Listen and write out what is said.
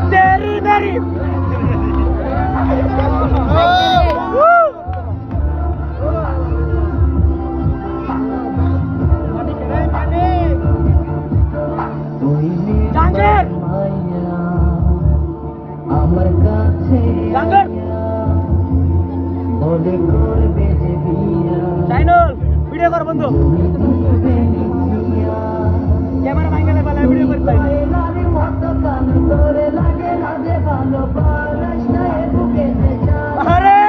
तेरी मेरी জাঙ্গের আমার কাছে জাঙ্গের বলে করবে যে বিয়া চাইনল ভিডিও কর বন্ধু ক্যামেরা ভাঙলে বলে ভিডিও করতে লারে মত কান তোরে লাগে না যে ভালো পারাস না এ বুকে যে যা আরে